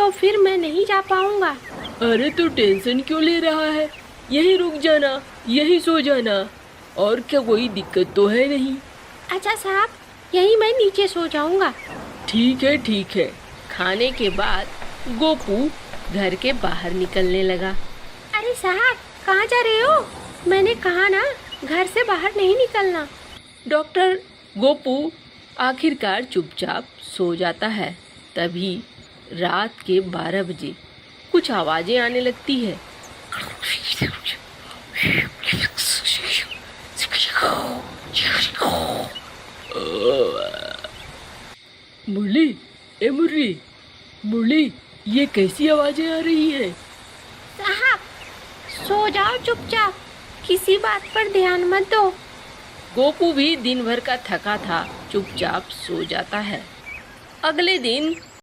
तो फिर मैं नहीं जा पाऊंगा। अरे तो टेंशन क्यों ले रहा है, यही रुक जाना, यही सो जाना, और क्या कोई दिक्कत तो है नहीं। अच्छा साहब, यही मैं नीचे सो जाऊंगा। ठीक है ठीक है। खाने के बाद गोपू घर के बाहर निकलने लगा। अरे साहब, कहाँ जा रहे हो? मैंने कहा ना, घर से बाहर नहीं निकलना। डॉक्टर गोपू आखिरकार चुपचाप सो जाता है। तभी रात के 12 बजे कुछ आवाजें आने लगती है। मुरली, ए मुरली, मुरली, ये कैसी आवाजें आ रही है? साहब, सो जाओ चुपचाप, किसी बात पर ध्यान मत दो। गोपू भी दिन भर का थका था, चुपचाप सो जाता है। अगले दिन